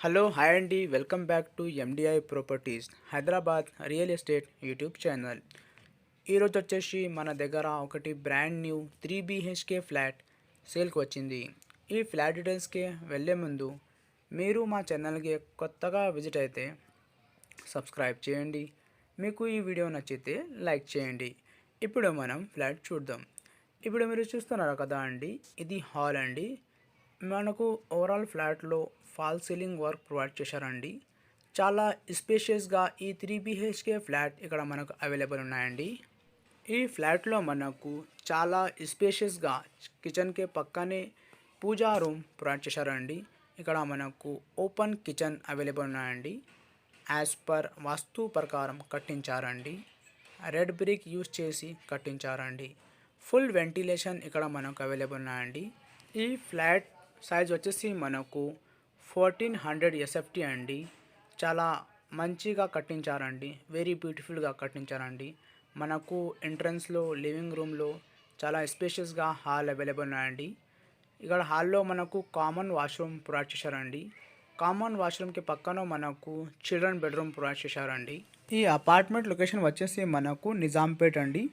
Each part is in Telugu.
హలో హాయ్ అండి, welcome back to MDI properties Hyderabad real estate YouTube channel. ఈరోజు వచ్చేసి మన దగ్గర ఒకటి బ్రాండ్ న్యూ 3 BHK ఫ్లాట్ సేల్కి వచ్చింది. ఈ ఫ్లాట్ డీటెయిల్స్కి వెళ్ళే ముందు మీరు మా ఛానల్కి కొత్తగా విజిట్ అయితే సబ్స్క్రైబ్ చేయండి. మీకు ఈ వీడియో నచ్చితే లైక్ చేయండి. ఇప్పుడు మనం ఫ్లాట్ చూద్దాం. ఇప్పుడు మీరు చూస్తున్నారు కదా అండి, ఇది హాల్ అండి. మనకు ఓవరాల్ ఫ్లాట్లో ఫాల్ సీలింగ్ వర్క్ ప్రొవైడ్ చేశారండి. చాలా స్పేషియస్గా ఈ 3 BHK ఫ్లాట్ ఇక్కడ మనకు అవైలబుల్ ఉన్నాయండి. ఈ ఫ్లాట్లో మనకు చాలా స్పేషియస్గా కిచెన్కి పక్కనే పూజా రూమ్ ప్రొవైడ్ చేశారండి. ఇక్కడ మనకు ఓపెన్ కిచెన్ అవైలబుల్ ఉన్నాయండి. యాజ్ పర్ వాస్తు ప్రకారం కట్టించారండి. రెడ్ బ్రిక్ యూస్ చేసి కట్టించారండి. ఫుల్ వెంటిలేషన్ ఇక్కడ మనకు అవైలబుల్ ఉన్నాయండి. ఈ ఫ్లాట్ సైజ్ వచ్చేసి మనకు 1400 SFT అండి. చాలా మంచిగా కట్టించారండి. వెరీ బ్యూటిఫుల్గా కట్టించారండి. మనకు ఎంట్రన్స్లో లివింగ్ రూమ్లో చాలా స్పేషియస్గా హాల్ అవైలబుల్ ఉన్నాయండి. ఇక్కడ హాల్లో మనకు కామన్ వాష్రూమ్ ప్రొవైడ్ చేశారండి. కామన్ వాష్రూమ్కి పక్కన మనకు చిల్డ్రన్ బెడ్రూమ్ ప్రొవైడ్ చేశారండి. ఈ అపార్ట్మెంట్ లొకేషన్ వచ్చేసి మనకు నిజాంపేట్ అండి.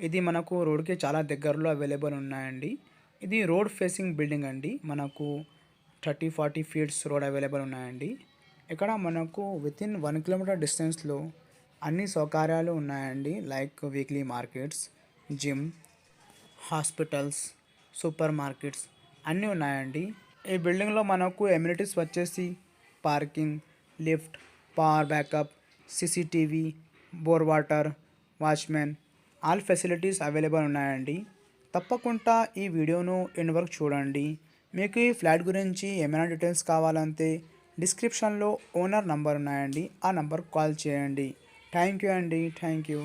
ఇది మనకు రోడ్కి చాలా దగ్గరలో అవైలబుల్ ఉన్నాయండి. ఇది రోడ్ ఫేసింగ్ బిల్డింగ్ అండి. మనకు 30-40 ఫీట్స్ రోడ్ అవైలబుల్ ఉన్నాయండి. ఇక్కడ మనకు వితిన్ 1 కిలోమీటర్ డిస్టెన్స్లో అన్ని సౌకర్యాలు ఉన్నాయండి. Like weekly markets, gym, hospitals, super markets అన్నీ ఉన్నాయండి. ఈ బిల్డింగ్లో మనకు ఎమ్యూనిటీస్ వచ్చేసి parking, lift, power backup, CCTV, bore water, watchman, all facilities available ఉన్నాయండి. తప్పకుండా ఈ వీడియోను ఎండ్ వరకు చూడండి. మీకు ఈ ఫ్లాట్ గురించి ఏమైనా డీటెయిల్స్ కావాలంటే డిస్క్రిప్షన్లో ఓనర్ నంబర్ ఉన్నాయండి. ఆ నంబర్కి కాల్ చేయండి. థ్యాంక్ యూ అండి. Thank you.